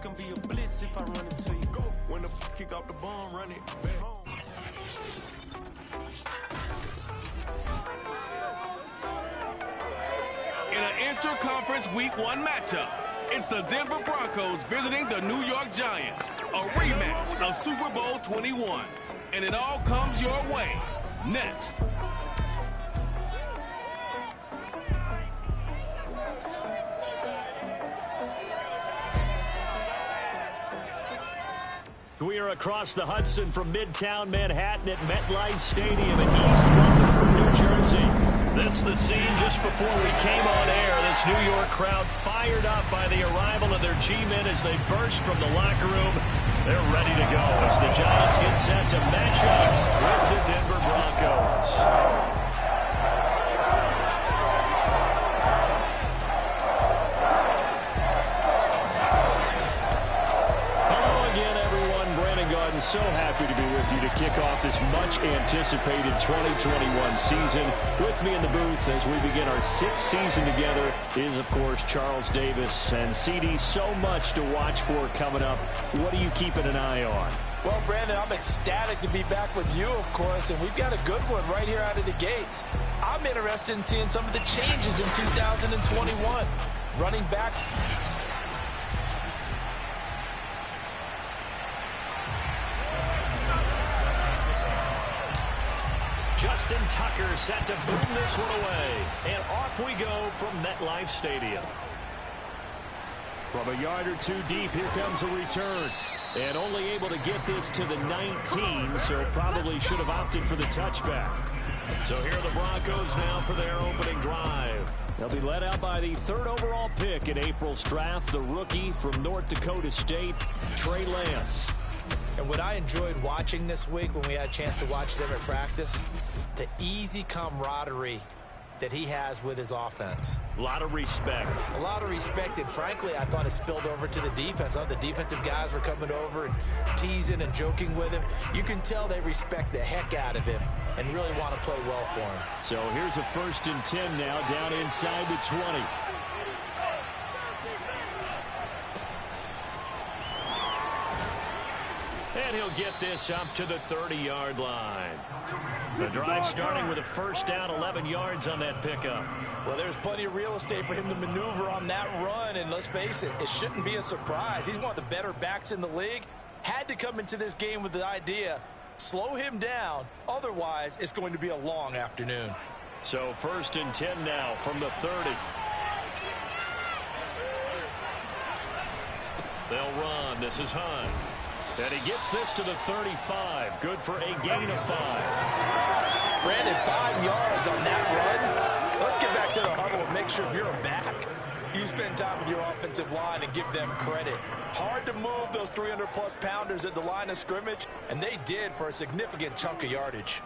gonna be a blitz if I run into you. Go when the kick off the bomb, run it back home. In an interconference Week 1 matchup, it's the Denver Broncos visiting the New York Giants, a rematch of Super Bowl 21. And it all comes your way next. We are across the Hudson from Midtown Manhattan at MetLife Stadium in East Rutherford, New Jersey. This is the scene just before we came on air. This New York crowd fired up by the arrival of their G-men as they burst from the locker room. They're ready to go as the Giants get set to match up with the Denver Broncos. So happy to be with you to kick off this much-anticipated 2021 season. With me in the booth as we begin our 6th season together is, of course, Charles Davis. And, CD, so much to watch for coming up. What are you keeping an eye on? Well, Brandon, I'm ecstatic to be back with you, of course, and we've got a good one right here out of the gates. I'm interested in seeing some of the changes in 2021. Running backs. Justin Tucker set to boom this one away. And off we go from MetLife Stadium. From a yard or two deep, here comes a return. And only able to get this to the 19, so probably should have opted for the touchback. So here are the Broncos now for their opening drive. They'll be led out by the 3rd overall pick in April's draft, the rookie from North Dakota State, Trey Lance. And what I enjoyed watching this week when we had a chance to watch them at practice, the easy camaraderie that he has with his offense. A lot of respect. A lot of respect, and frankly, I thought it spilled over to the defense. The defensive guys were coming over and teasing and joking with him. You can tell they respect the heck out of him and really want to play well for him. So here's a 1st and 10 now, down inside the 20. And he'll get this up to the 30-yard line. The drive starting with a 1st down, 11 yards on that pickup. Well, there's plenty of real estate for him to maneuver on that run, and let's face it, it shouldn't be a surprise. He's one of the better backs in the league. Had to come into this game with the idea, slow him down, otherwise it's going to be a long afternoon. So 1st and 10 now from the 30. They'll run. This is Hunt. And he gets this to the 35. Good for a gain of 5. Brandon, 5 yards on that run. Let's get back to the huddle and make sure if you're a back, you spend time with your offensive line and give them credit. Hard to move those 300-plus pounders at the line of scrimmage, and they did for a significant chunk of yardage.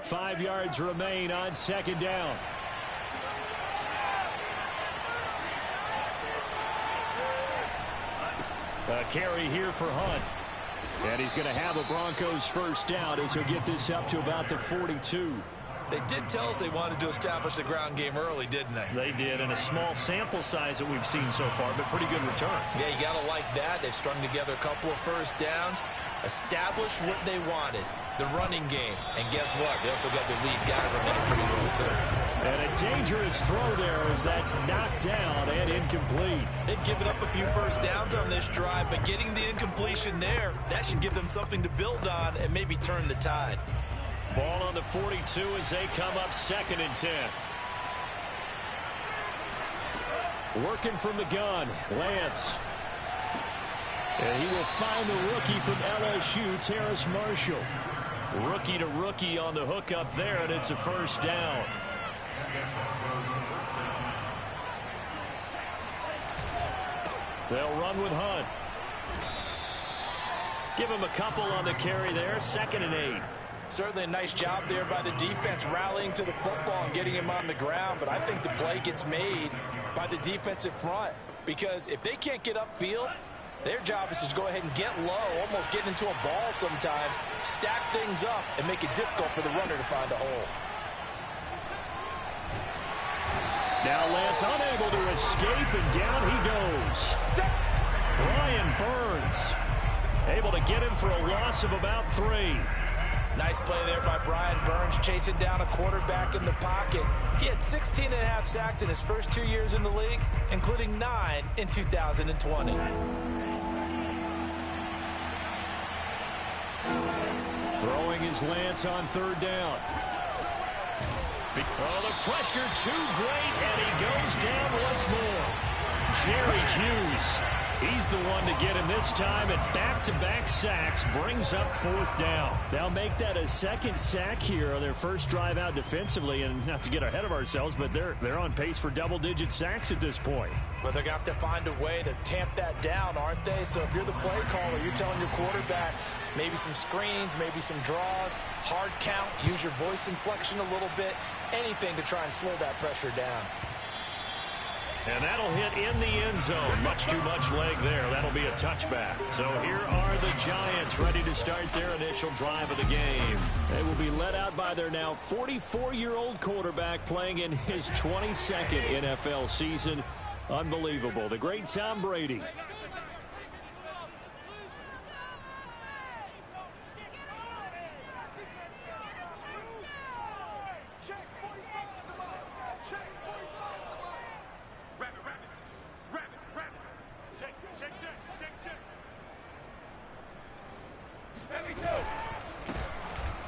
5 yards remain on 2nd down. A carry here for Hunt. And he's going to have a Broncos 1st down as he'll get this up to about the 42. They did tell us they wanted to establish the ground game early, didn't they? They did, and a small sample size that we've seen so far, but pretty good return. Yeah, you got to like that. They've strung together a couple of 1st downs, established what they wanted, the running game. And guess what? They also got their lead guy running it pretty well, too. And a dangerous throw there as that's knocked down and incomplete. They've given up a few 1st downs on this drive, but getting the incompletion there, that should give them something to build on and maybe turn the tide. Ball on the 42 as they come up 2nd and 10. Working from the gun, Lance. And he will find the rookie from LSU, Terrace Marshall. Rookie to rookie on the hook up there, and it's a 1st down. They'll run with Hunt. Give him a couple on the carry there, 2nd and 8. Certainly a nice job there by the defense rallying to the football and getting him on the ground, but I think the play gets made by the defensive front because if they can't get upfield, their job is to go ahead and get low, almost get into a ball sometimes, stack things up, and make it difficult for the runner to find a hole. Now Lance unable to escape, and down he goes. get him for a loss of about 3. Nice play there by Brian Burns, chasing down a quarterback in the pocket. He had 16.5 sacks in his first 2 years in the league, including 9 in 2020. Throwing his Lance on 3rd down. Oh, the pressure too great, and he goes down once more. Jerry Hughes, he's the one to get him this time, and back-to-back sacks brings up 4th down. They'll make that a 2nd sack here on their first drive out defensively, and not to get ahead of ourselves, but they're on pace for double-digit sacks at this point. But they're going to have to find a way to tamp that down, aren't they? So if you're the play caller, you're telling your quarterback maybe some screens, maybe some draws, hard count, use your voice inflection a little bit, anything to try and slow that pressure down. And that'll hit in the end zone. Much too much leg there. That'll be a touchback. So here are the Giants ready to start their initial drive of the game. They will be led out by their now 44-year-old quarterback playing in his 22nd NFL season. Unbelievable. The great Tom Brady.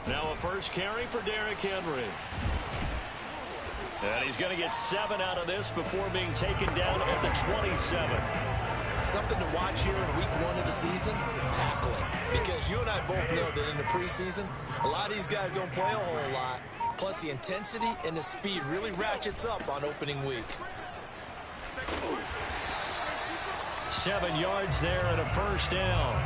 Now a first carry for Derrick Henry. And he's going to get 7 out of this before being taken down at the 27. Something to watch here in week 1 of the season, tackling. Because you and I both know that in the preseason, a lot of these guys don't play a whole lot. Plus the intensity and the speed really ratchets up on opening week. 7 yards there and a first down.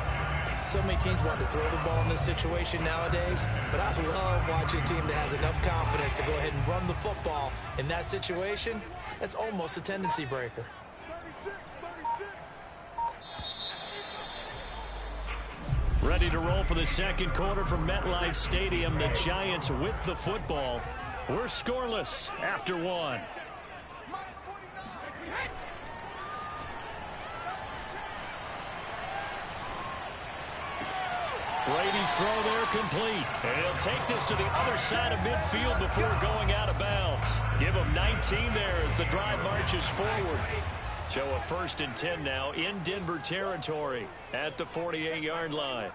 So many teams want to throw the ball in this situation nowadays, but I love watching a team that has enough confidence to go ahead and run the football. In that situation, that's almost a tendency breaker. Ready to roll for the second quarter from MetLife Stadium. The Giants with the football. We're scoreless after 1. Brady's throw there complete. And he'll take this to the other side of midfield before going out of bounds. Give him 19 there as the drive marches forward. So a 1st and 10 now in Denver territory at the 48-yard line.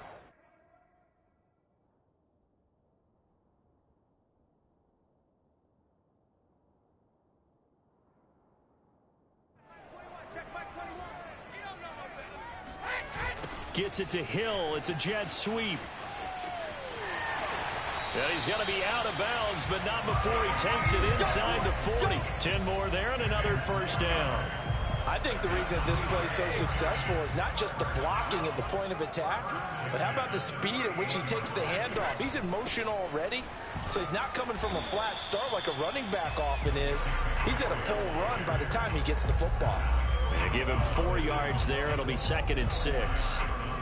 Gets it to Hill. It's a jet sweep. And he's going to be out of bounds, but not before he takes it inside the 40. 10 more there and another first down. I think the reason this play is so successful is not just the blocking at the point of attack, but how about the speed at which he takes the handoff? He's in motion already, so he's not coming from a flat start like a running back often is. He's at a full run by the time he gets the football. And give him 4 yards there. It'll be 2nd and 6.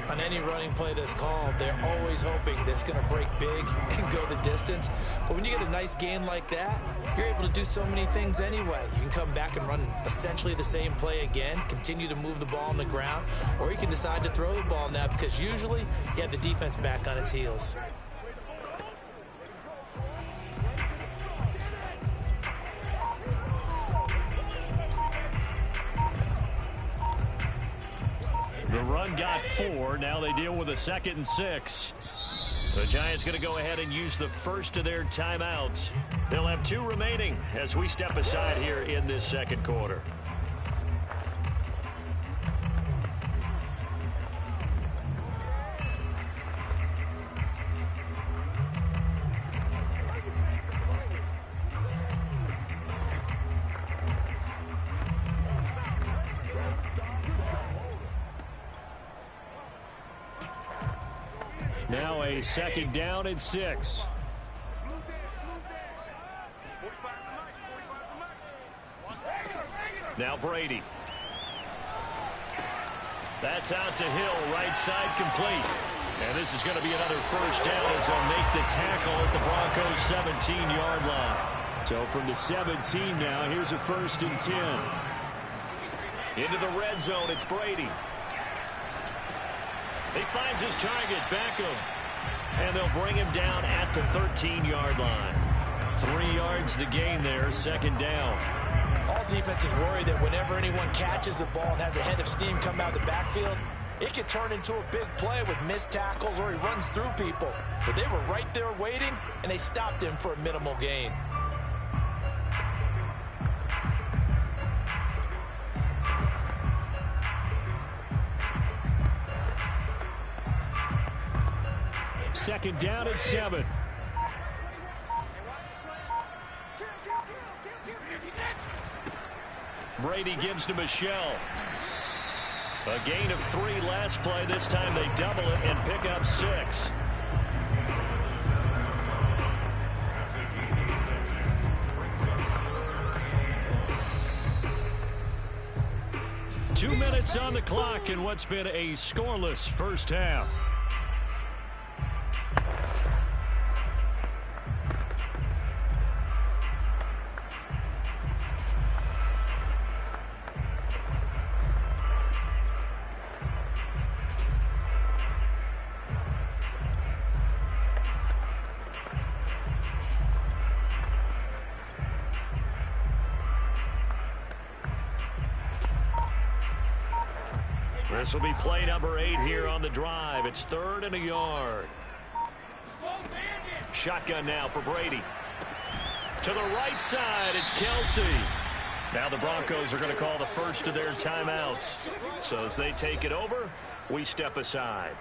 On any running play that's called, they're always hoping that it's going to break big and go the distance. But when you get a nice gain like that, you're able to do so many things anyway. You can come back and run essentially the same play again, continue to move the ball on the ground, or you can decide to throw the ball now because usually you have the defense back on its heels. The run got 4. Now they deal with a 2nd and 6. The Giants going to go ahead and use the first of their timeouts. They'll have 2 remaining as we step aside here in this second quarter. Now a 2nd down and 6. Now Brady. That's out to Hill, right side complete. And this is going to be another first down as they'll make the tackle at the Broncos' 17-yard line. So from the 17 now, here's a 1st and 10. Into the red zone, it's Brady. He finds his target, Beckham. And they'll bring him down at the 13-yard line. 3 yards the gain there, second down. All defenses worry that whenever anyone catches the ball and has a head of steam come out of the backfield, it could turn into a big play with missed tackles or he runs through people. But they were right there waiting, and they stopped him for a minimal gain. Second down at 7. Brady gives to Michelle. A gain of 3 last play. This time they double it and pick up 6. Two minutes on the clock in what's been a scoreless first half. This will be play number 8 here on the drive. It's 3rd and a yard. Shotgun now for Brady. To the right side, it's Kelsey. Now the Broncos are going to call the first of their timeouts. So as they take it over, we step aside.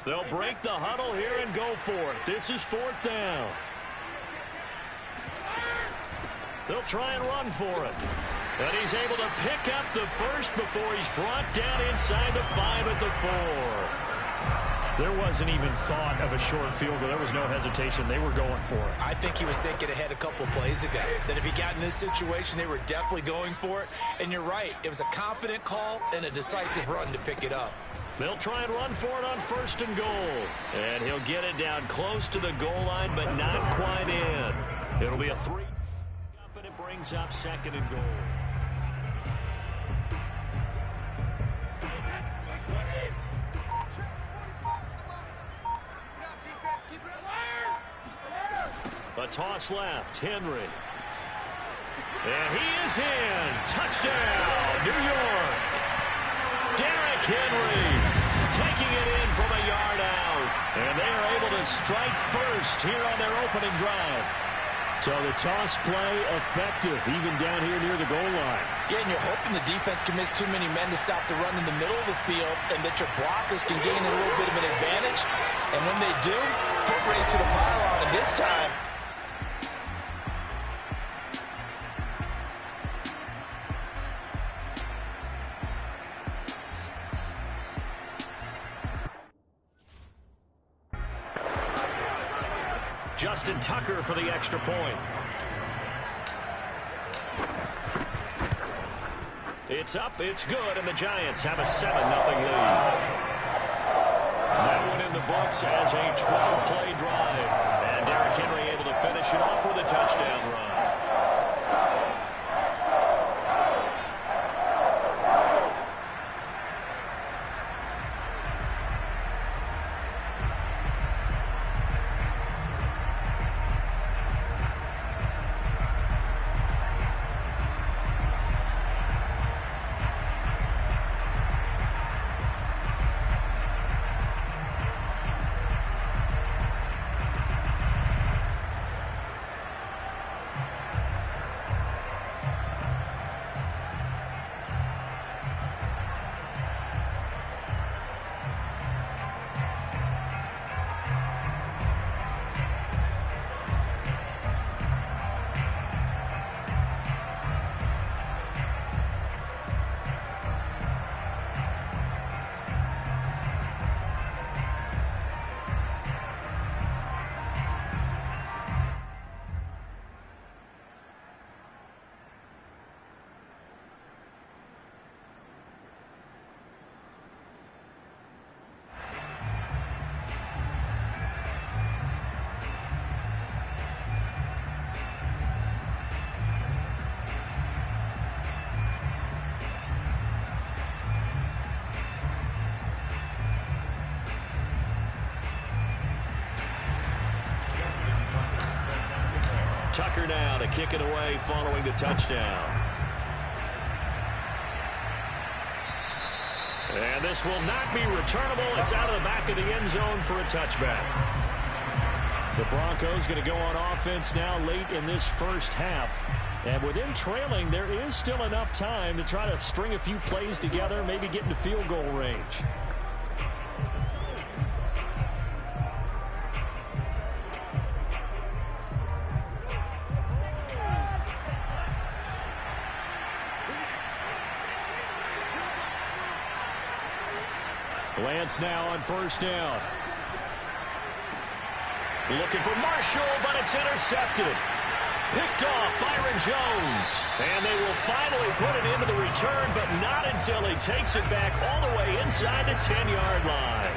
They'll break the huddle here and go for it. This is 4th down. They'll try and run for it. And he's able to pick up the first before he's brought down inside the 5 at the 4. There wasn't even thought of a short field goal. There was no hesitation. They were going for it. I think he was thinking ahead a couple plays ago. That if he got in this situation, they were definitely going for it. And you're right. It was a confident call and a decisive run to pick it up. They'll try and run for it on 1st and goal. And he'll get it down close to the goal line, but not quite in. It'll be a 3 up, and it brings up 2nd and goal. A toss left, Henry. And he is in. Touchdown, New York. Derrick Henry taking it in from a yard out. And they are able to strike first here on their opening drive. So the toss play effective, even down here near the goal line. Yeah, and you're hoping the defense can miss too many men to stop the run in the middle of the field and that your blockers can gain a little bit of an advantage. And when they do, foot race to the pylon. And this time, Justin Tucker for the extra point. It's up, it's good, and the Giants have a 7-0 lead. That one in the books as a 12-play drive. And Derrick Henry able to finish it off with a touchdown run. Tucker now to kick it away following the touchdown. And this will not be returnable. It's out of the back of the end zone for a touchback. The Broncos going to go on offense now late in this first half. And with them trailing, there is still enough time to try to string a few plays together, maybe get into field goal range. Lance now on first down. Looking for Marshall, but it's intercepted. Picked off Byron Jones. And they will finally put it into the return, but not until he takes it back all the way inside the 10-yard line.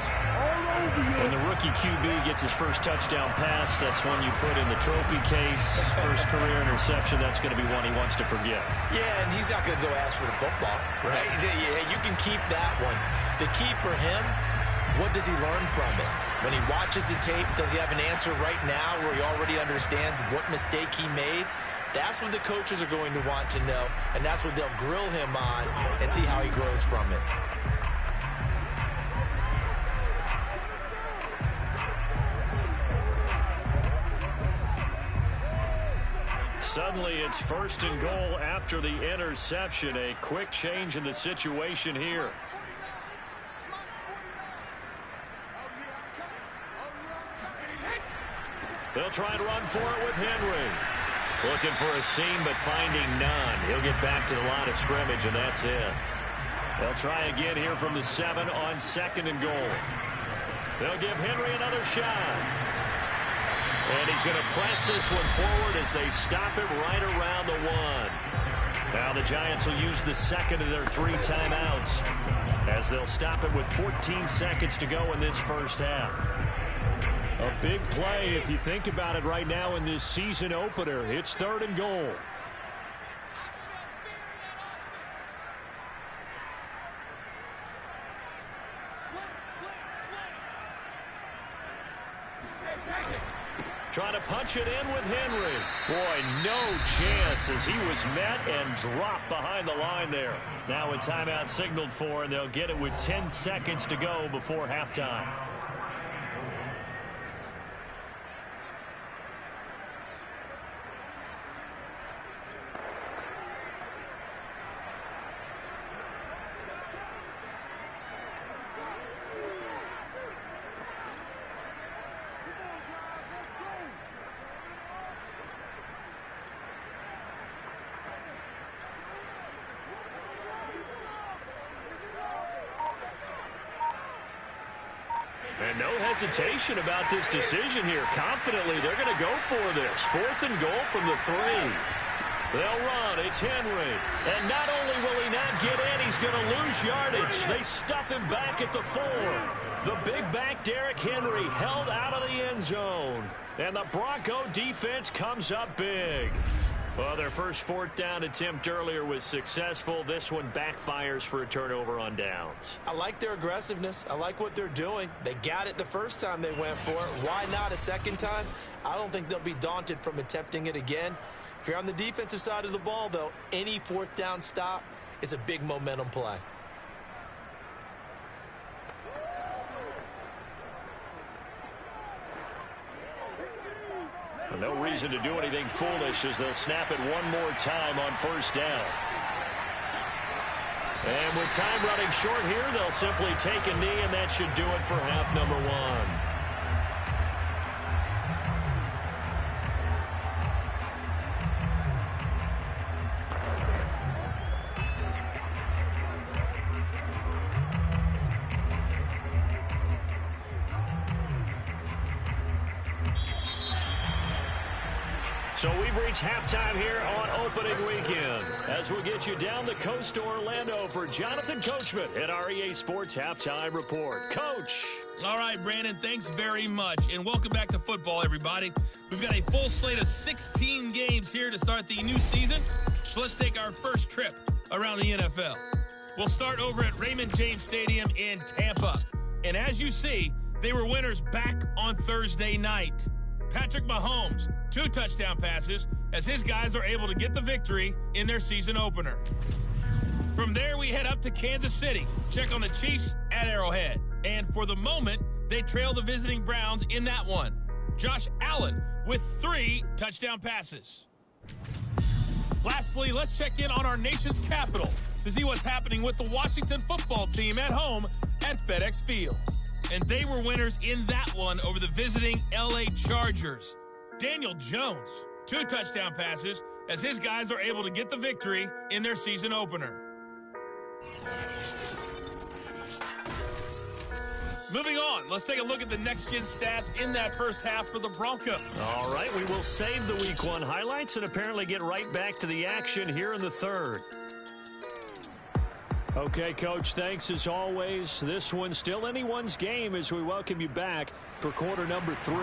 When the rookie QB gets his first touchdown pass, that's when you put in the trophy case. First career interception, that's going to be one he wants to forget. Yeah, and he's not going to go ask for the football, right? Yeah, you can keep that one. The key for him, what does he learn from it? When he watches the tape, does he have an answer right now where he already understands what mistake he made? That's what the coaches are going to want to know, and that's what they'll grill him on and see how he grows from it. Suddenly it's first and goal after the interception. A quick change in the situation here. They'll try and run for it with Henry. Looking for a seam, but finding none. He'll get back to the line of scrimmage, and that's it. They'll try again here from the 7 on second and goal. They'll give Henry another shot. And he's going to press this one forward as they stop it right around the 1. Now the Giants will use the second of their 3 timeouts as they'll stop it with 14 seconds to go in this first half. A big play if you think about it right now in this season opener. It's third and goal. Trying to punch it in with Henry. Boy, no chance as he was met and dropped behind the line there. Now a timeout signaled for, and they'll get it with 10 seconds to go before halftime. And no hesitation about this decision here. Confidently, they're going to go for this. 4th and goal from the 3. They'll run. It's Henry. And not only will he not get in, he's going to lose yardage. They stuff him back at the 4. The big back, Derrick Henry, held out of the end zone. And the Bronco defense comes up big. Well, their first 4th down attempt earlier was successful. This one backfires for a turnover on downs. I like their aggressiveness. I like what they're doing. They got it the first time they went for it. Why not a second time? I don't think they'll be daunted from attempting it again. If you're on the defensive side of the ball, though, any 4th down stop is a big momentum play. No reason to do anything foolish as they'll snap it one more time on first down. And with time running short here, they'll simply take a knee, and that should do it for half number 1. So we've reached halftime here on opening weekend. As we get you down the coast to Orlando for Jonathan Coachman at our EA Sports Halftime Report. Coach. All right, Brandon, thanks very much. And welcome back to football, everybody. We've got a full slate of 16 games here to start the new season. So let's take our first trip around the NFL. We'll start over at Raymond James Stadium in Tampa. And as you see, they were winners back on Thursday night. Patrick Mahomes, 2 touchdown passes as his guys are able to get the victory in their season opener. From there, we head up to Kansas City to check on the Chiefs at Arrowhead. And for the moment, they trail the visiting Browns in that one. Josh Allen with 3 touchdown passes. Lastly, let's check in on our nation's capital to see what's happening with the Washington football team at home at FedEx Field. And they were winners in that one over the visiting LA Chargers. Daniel Jones, 2 touchdown passes as his guys are able to get the victory in their season opener. Moving on, let's take a look at the next-gen stats in that first half for the Broncos. All right, we will save the Week 1 highlights and apparently get right back to the action here in the third. Okay, Coach, thanks as always. This one's still anyone's game as we welcome you back for quarter number 3.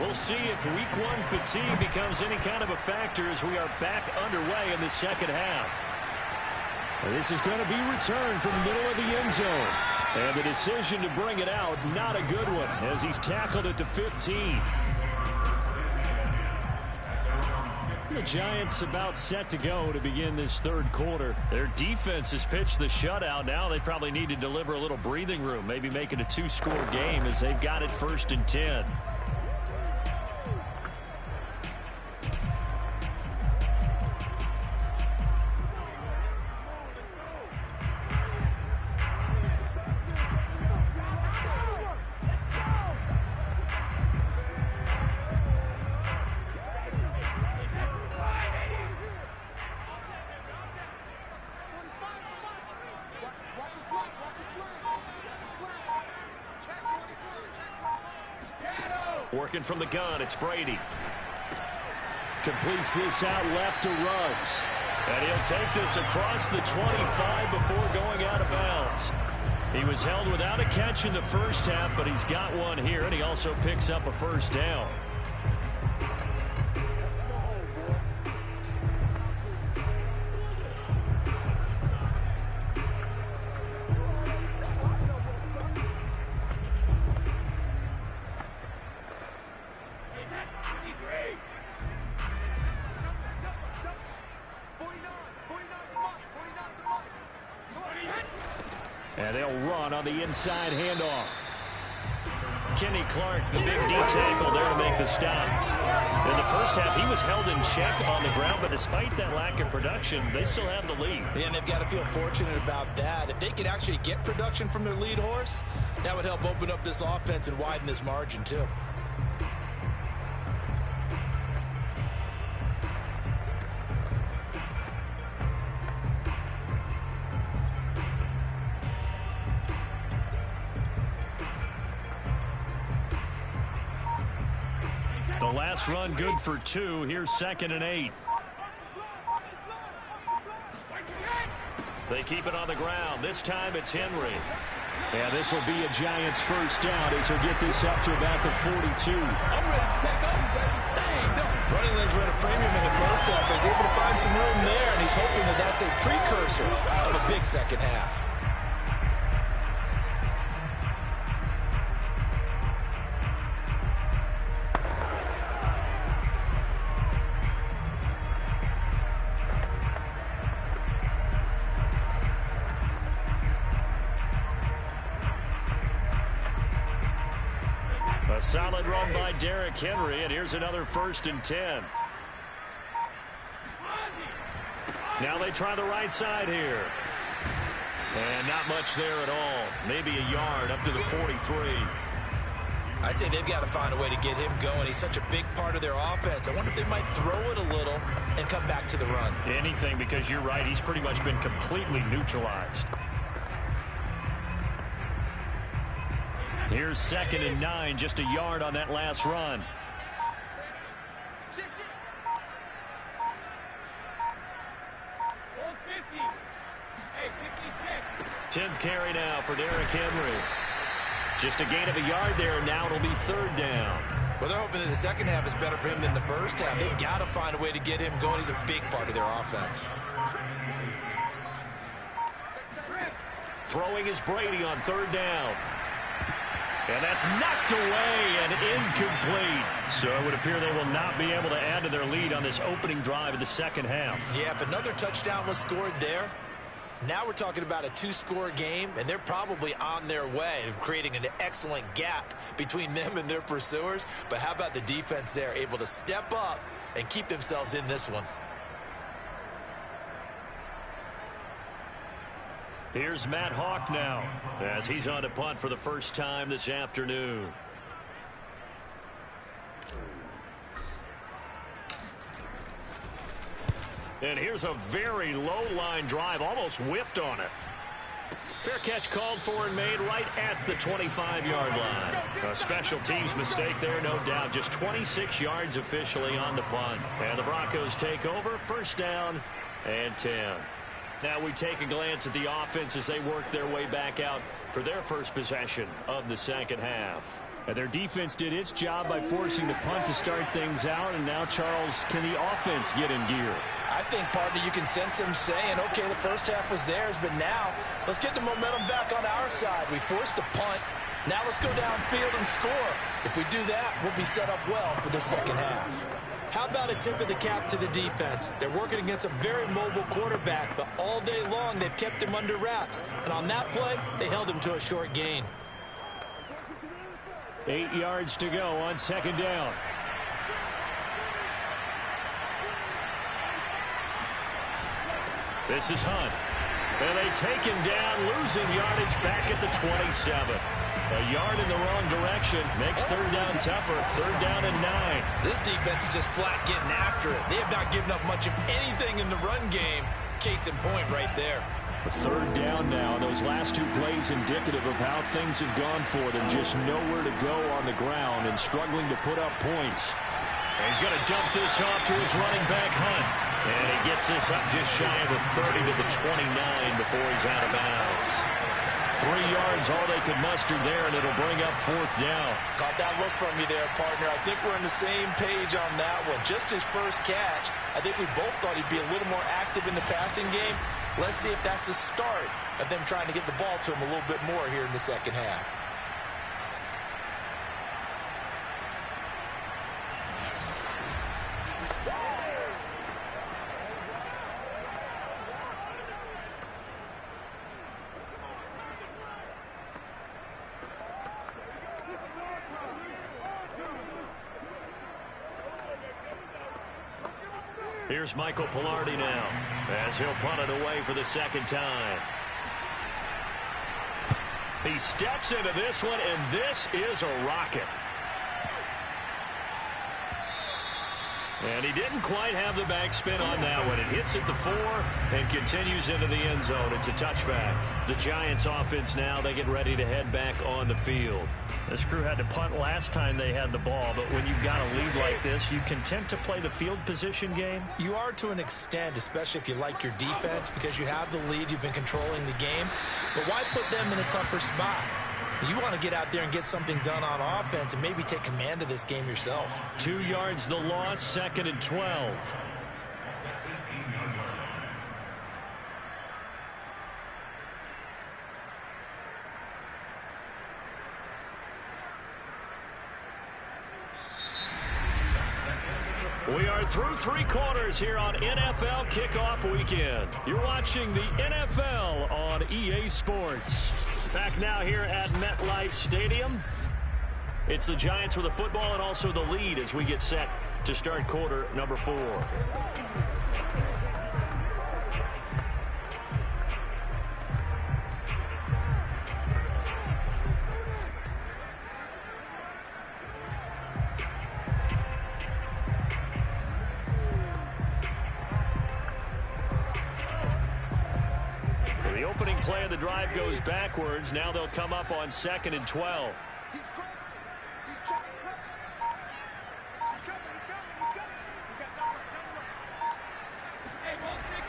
We'll see if Week 1 fatigue becomes any kind of a factor as we are back underway in the second half. This is going to be returned from the middle of the end zone. And the decision to bring it out, not a good one, as he's tackled at the 15. The Giants about set to go to begin this third quarter. Their defense has pitched the shutout. Now they probably need to deliver a little breathing room, maybe make it a 2-score game as they've got it 1st and 10. Working from the gun, it's Brady. Completes this out left to Ruggs. And he'll take this across the 25 before going out of bounds. He was held without a catch in the first half, but he's got one here, and he also picks up a first down. And they'll run on the inside handoff. Kenny Clark, the big D tackle there to make the stop. In the first half, he was held in check on the ground, but despite that lack of production, they still have the lead. And they've got to feel fortunate about that. If they could actually get production from their lead horse, that would help open up this offense and widen this margin, too. The last run good for 2. Here's 2nd and 8. They keep it on the ground. This time it's Henry. And this will be a Giants first down as he'll get this up to about the 42. Running lanes were at a premium in the first half, but he's able to find some room there, and he's hoping that that's a precursor of a big second half. A solid run by Derrick Henry, and here's another 1st and 10. Now they try the right side here. And not much there at all. Maybe a yard up to the 43. I'd say they've got to find a way to get him going. He's such a big part of their offense. I wonder if they might throw it a little and come back to the run. Anything, because you're right. He's pretty much been completely neutralized. Here's 2nd and 9, just a yard on that last run. 10th carry now for Derrick Henry. Just a gain of a yard there, and now it'll be 3rd down. Well, they're hoping that the second half is better for him than the first half. They've got to find a way to get him going. He's a big part of their offense. Throwing is Brady on 3rd down. And that's knocked away and incomplete. So it would appear they will not be able to add to their lead on this opening drive of the second half. Yeah, if another touchdown was scored there, now we're talking about a two-score game, and they're probably on their way of creating an excellent gap between them and their pursuers. But how about the defense there, able to step up and keep themselves in this one? Here's Matt Hawk now as he's on to punt for the first time this afternoon. And here's a very low line drive, almost whiffed on it. Fair catch called for and made right at the 25-yard line. A special teams mistake there, no doubt. Just 26 yards officially on the punt. And the Broncos take over, first down and 10. Now we take a glance at the offense as they work their way back out for their first possession of the second half. And their defense did its job by forcing the punt to start things out. And now, Charles, can the offense get in gear? I think, partner, you can sense them saying, okay, the first half was theirs, but now let's get the momentum back on our side. We forced a punt. Now let's go downfield and score. If we do that, we'll be set up well for the second half. How about a tip of the cap to the defense? They're working against a very mobile quarterback, but all day long they've kept him under wraps. And on that play, they held him to a short gain. 8 yards to go on second down. This is Hunt. And they take him down, losing yardage back at the 27. A yard in the wrong direction makes third down tougher. Third down and 9. This defense is just flat getting after it. They have not given up much of anything in the run game. Case in point right there. A third down now. Those last two plays indicative of how things have gone for them. Just nowhere to go on the ground and struggling to put up points. And he's going to dump this off to his running back, Hunt. And he gets this up just shy of the 30 to the 29 before he's out of bounds. 3 yards, all they could muster there, and it'll bring up fourth down. Caught that look from you there, partner. I think we're on the same page on that one. Just his first catch. I think we both thought he'd be a little more active in the passing game. Let's see if that's the start of them trying to get the ball to him a little bit more here in the second half. Here's Michael Pilardi now as he'll punt it away for the second time. He steps into this one, and this is a rocket. And he didn't quite have the backspin on that one. It hits at the 4 and continues into the end zone. It's a touchback. The Giants offense now, they get ready to head back on the field. This crew had to punt last time they had the ball, but when you've got a lead like this, you content to play the field position game? You are to an extent, especially if you like your defense, because you have the lead, you've been controlling the game. But why put them in a tougher spot? You want to get out there and get something done on offense and maybe take command of this game yourself. 2 yards the loss, second and 12. We are through 3 quarters here on NFL Kickoff Weekend. You're watching the NFL on EA Sports. Back now here at MetLife Stadium. It's the Giants with the football and also the lead as we get set to start quarter number 4. The opening play of the drive goes backwards. Now they'll come up on second and 12.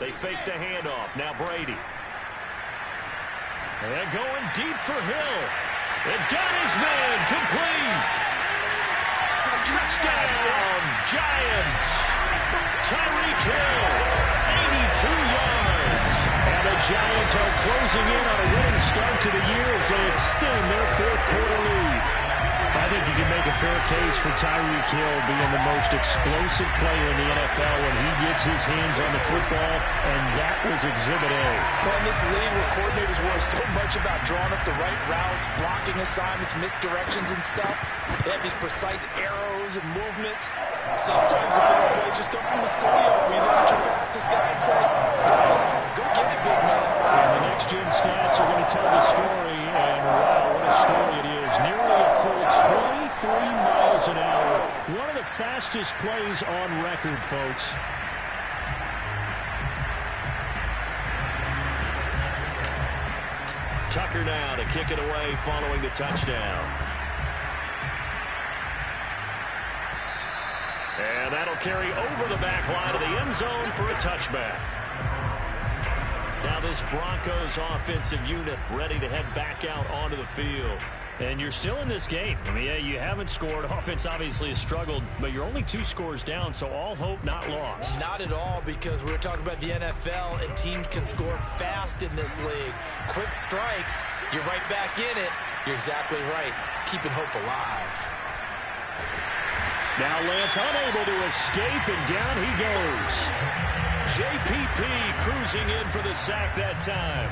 They fake the handoff. Now Brady. And going deep for Hill. It got his man complete. Touchdown, Giants. Tyreek Hill, 82 yards. And the Giants are closing in on a winning start to the year as they extend their fourth quarter lead. make a fair case for Tyreek Hill being the most explosive player in the NFL when he gets his hands on the football, and that was Exhibit A. Well, in this league where coordinators worry so much about drawing up the right routes, blocking assignments, misdirections and stuff, they have these precise arrows and movements. Sometimes the best plays just come from the schoolyard where you look at your fastest guy and say, go get it, big man. And the next-gen stats are going to tell the story, and wow, what a story it is. Nearly a full 23 miles an hour. One of the fastest plays on record, folks. Tucker now to kick it away following the touchdown. And that'll carry over the back line of the end zone for a touchback. Now this Broncos offensive unit ready to head back out onto the field. And you're still in this game. I mean, yeah, you haven't scored. Offense obviously has struggled, but you're only 2 scores down, so all hope not lost. Not at all, because we're talking about the NFL, and teams can score fast in this league. Quick strikes, you're right back in it. You're exactly right. Keeping hope alive. Now Lance unable to escape, and down he goes. JPP cruising in for the sack that time.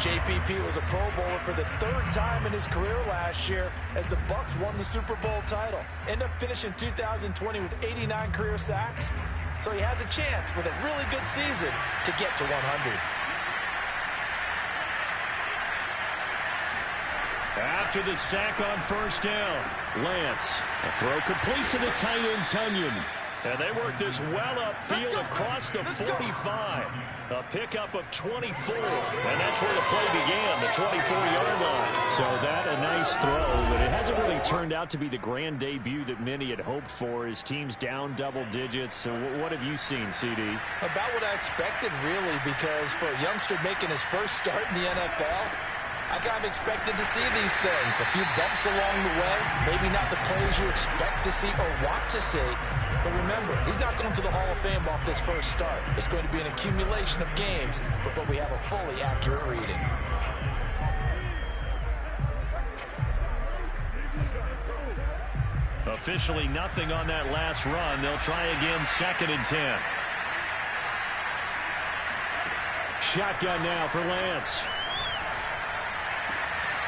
JPP was a Pro Bowler for the 3rd time in his career last year as the Bucs won the Super Bowl title. Ended up finishing 2020 with 89 career sacks. So he has a chance with a really good season to get to 100. After the sack on first down, Lance, a throw complete to the tight end Tunyon. And they work this well upfield across the 45. A pickup of 24. And that's where the play began, the 24-yard line. So that a nice throw, but it hasn't really turned out to be the grand debut that many had hoped for. His team's down double digits. So what have you seen, CD? About what I expected, really, because for a youngster making his first start in the NFL, I kind of expected to see these things. A few bumps along the way, maybe not the plays you expect to see or want to see. But remember, he's not going to the Hall of Fame off this first start. It's going to be an accumulation of games before we have a fully accurate reading. Officially nothing on that last run. They'll try again, 2nd and 10. Shotgun now for Lance.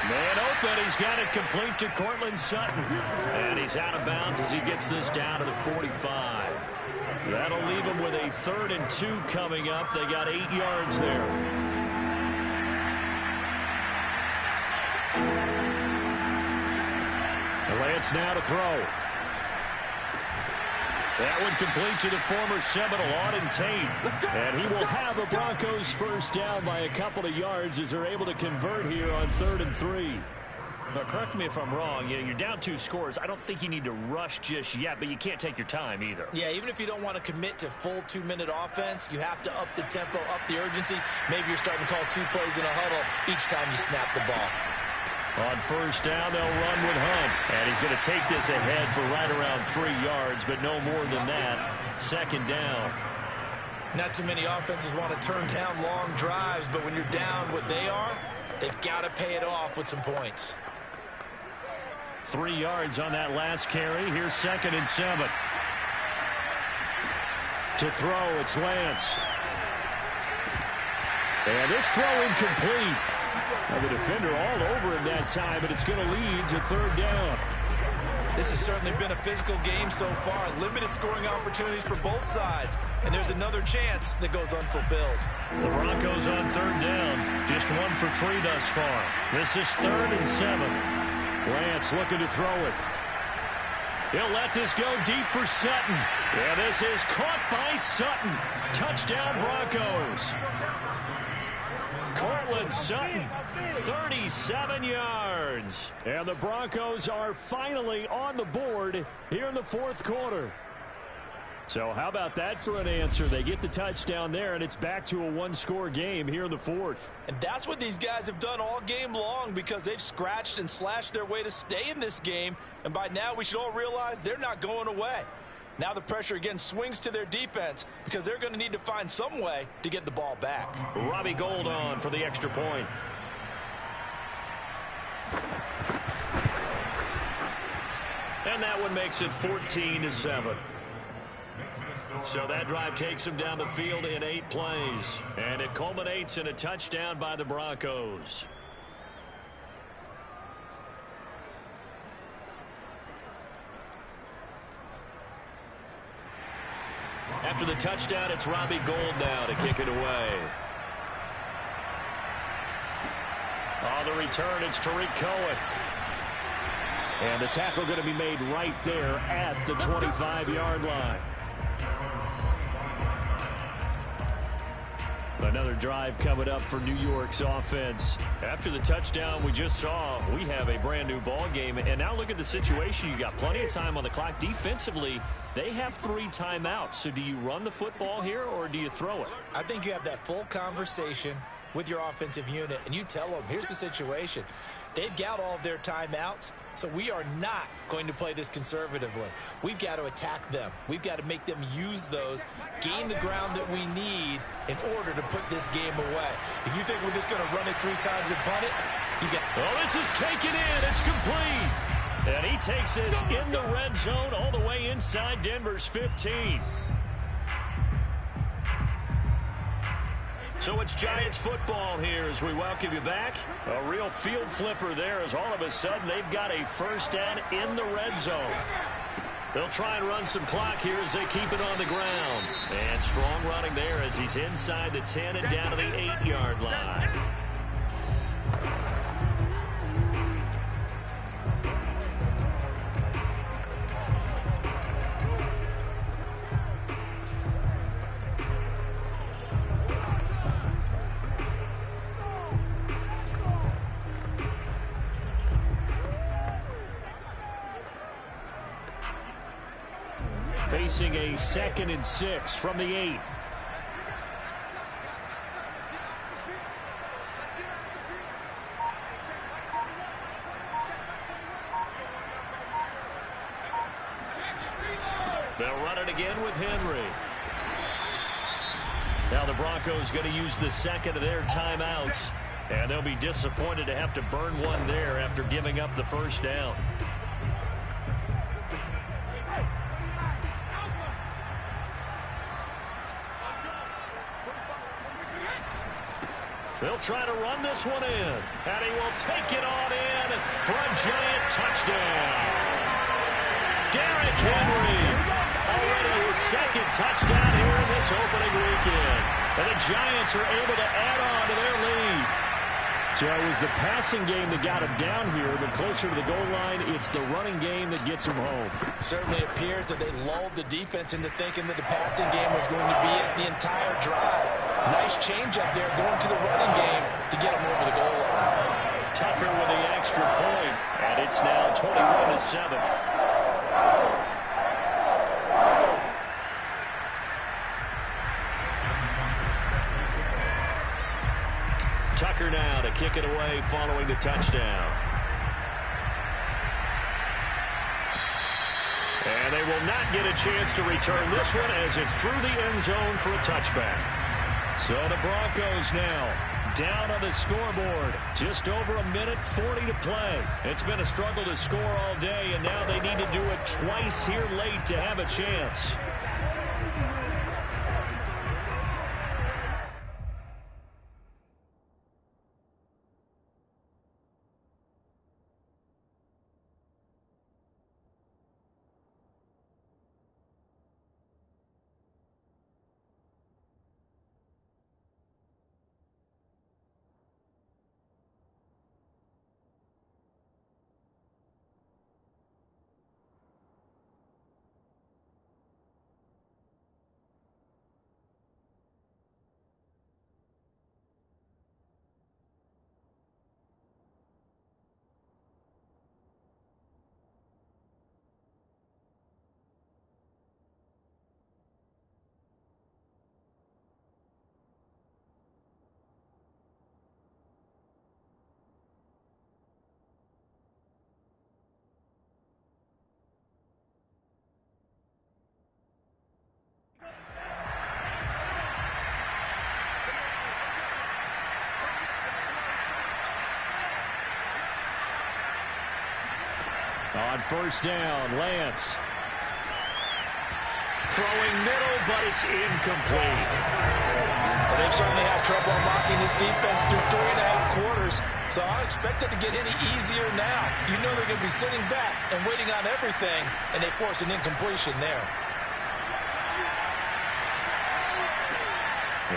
Man open, he's got it complete to Cortland Sutton. And he's out of bounds as he gets this down to the 45. That'll leave him with a 3rd and 2 coming up. They got 8 yards there. Lance now to throw. That one complete to the former Seminole, Auden Tate. And he will have the Broncos first down by a couple of yards as they're able to convert here on 3rd and 3. Now, correct me if I'm wrong. You're down 2 scores. I don't think you need to rush just yet, but you can't take your time either. Yeah, even if you don't want to commit to full 2-minute offense, you have to up the tempo, up the urgency. Maybe you're starting to call 2 plays in a huddle each time you snap the ball. On first down, they'll run with Hunt. And he's going to take this ahead for right around 3 yards, but no more than that. 2nd down. Not too many offenses want to turn down long drives, but when you're down what they are, they've got to pay it off with some points. 3 yards on that last carry. Here's 2nd and 7. To throw, it's Lance. And this throw incomplete. Well, the defender all over him that time, but it's going to lead to 3rd down. This has certainly been a physical game so far. Limited scoring opportunities for both sides. And there's another chance that goes unfulfilled. The Broncos on 3rd down. Just 1 for 3 thus far. This is 3rd and 7. Lance looking to throw it. He'll let this go deep for Sutton. Yeah, this is caught by Sutton. Touchdown Broncos. Cortland Sutton, 37 yards. And the Broncos are finally on the board here in the 4th quarter. So how about that for an answer? They get the touchdown there, and it's back to a 1-score game here in the 4th. And that's what these guys have done all game long, because they've scratched and slashed their way to stay in this game. And by now we should all realize they're not going away. Now the pressure again swings to their defense, because they're going to need to find some way to get the ball back. Robbie Gould on for the extra point. And that one makes it 14-7. So that drive takes them down the field in 8 plays. And it culminates in a touchdown by the Broncos. After the touchdown, it's Robbie Gould now to kick it away. On the return, it's Tariq Cohen. And the tackle going to be made right there at the 25-yard line. Another drive coming up for New York's offense. After the touchdown we just saw, we have a brand new ball game. And now look at the situation. You got plenty of time on the clock. Defensively, they have 3 timeouts. So do you run the football here or do you throw it? I think you have that full conversation with your offensive unit, and you tell them, here's the situation. They've got all of their timeouts, so we are not going to play this conservatively. We've got to attack them. We've got to make them use those, gain the ground that we need in order to put this game away. If you think we're just going to run it 3 times and punt it, you got... Oh, this is taken in. It's complete. And he takes this in the red zone all the way inside Denver's 15. So it's Giants football here as we welcome you back. A real field flipper there as all of a sudden they've got a first down in the red zone. They'll try and run some clock here as they keep it on the ground. And strong running there as he's inside the 10 and down to the 8-yard line. Facing a 2nd and 6 from the 8. They'll run it again with Henry. Now the Broncos going to use the 2nd of their timeouts. And they'll be disappointed to have to burn one there after giving up the first down. They'll try to run this one in. And he will take it on in for a Giant touchdown. Derrick Henry. Already his 2nd touchdown here in this opening weekend. And the Giants are able to add on to their lead. So it was the passing game that got him down here, but closer to the goal line, it's the running game that gets him home. Certainly appears that they lulled the defense into thinking that the passing game was going to be the entire drive. Nice change up there going to the running game to get him over the goal line. Tucker with the extra point, and it's now 21-7. Tucker now to kick it away following the touchdown. And they will not get a chance to return this one as it's through the end zone for a touchback. So the Broncos now down on the scoreboard. Just over 1:40 to play. It's been a struggle to score all day, and now they need to do it twice here late to have a chance. On first down, Lance. Throwing middle, but it's incomplete. Well, they've certainly had trouble unlocking this defense through 3.5 quarters, so I don't expect it to get any easier now. You know they're going to be sitting back and waiting on everything, and they force an incompletion there.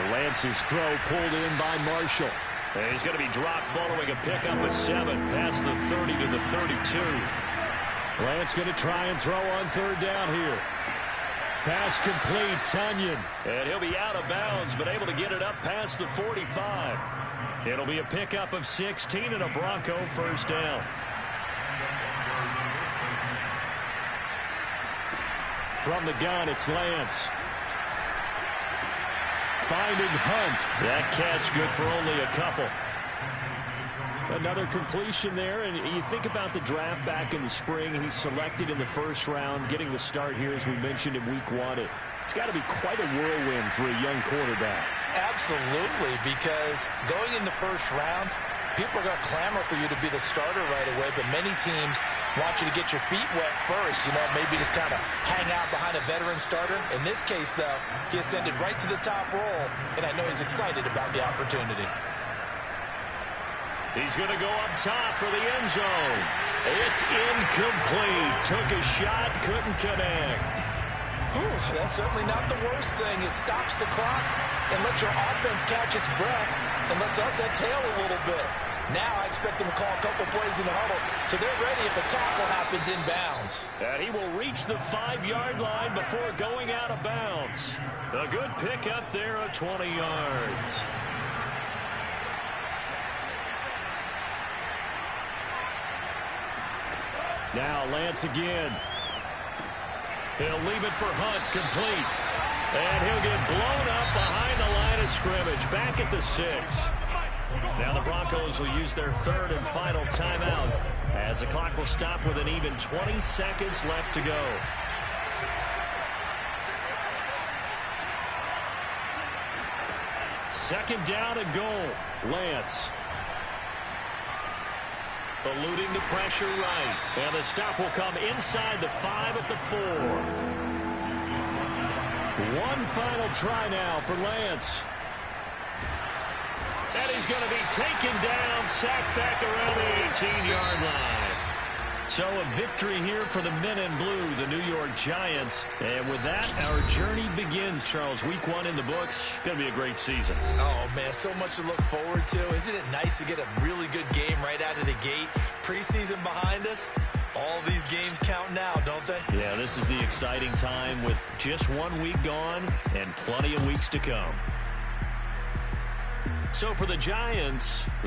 Lance's throw pulled in by Marshall. And he's going to be dropped following a pickup of 7 past the 30 to the 32. Lance going to try and throw on third down here. Pass complete, Tunyon. And he'll be out of bounds, but able to get it up past the 45. It'll be a pickup of 16 and a Bronco first down. From the gun, it's Lance. Finding Hunt. That catch good for only a couple. Another completion there, and you think about the draft back in the spring. He's selected in the first round, getting the start here, as we mentioned, in week 1. It's got to be quite a whirlwind for a young quarterback. Absolutely, because going in the first round, people are going to clamor for you to be the starter right away, but many teams want you to get your feet wet first, maybe just kind of hang out behind a veteran starter. In this case, though, he ascended right to the top role, and I know he's excited about the opportunity. He's going to go up top for the end zone. It's incomplete. Took a shot, couldn't connect. Whew, that's certainly not the worst thing. It stops the clock and lets your offense catch its breath and lets us exhale a little bit. Now I expect them to call a couple plays in the huddle, so they're ready if a tackle happens inbounds. And he will reach the 5-yard line before going out of bounds. A good pickup there of 20 yards. Now Lance again. He'll leave it for Hunt, complete. And he'll get blown up behind the line of scrimmage, back at the 6. Now the Broncos will use their third and final timeout as the clock will stop with an even 20 seconds left to go. Second down and goal. Lance. Eluding the pressure right. And the stop will come inside the 5 at the 4. One final try now for Lance. And he's going to be taken down, sacked back around the 18-yard line. So a victory here for the men in blue, the New York Giants. And with that, our journey begins, Charles. Week 1 in the books. Going to be a great season. Oh, man, so much to look forward to. Isn't it nice to get a really good game right out of the gate? Preseason behind us. All these games count now, don't they? Yeah, this is the exciting time with just 1 week gone and plenty of weeks to come. So for the Giants,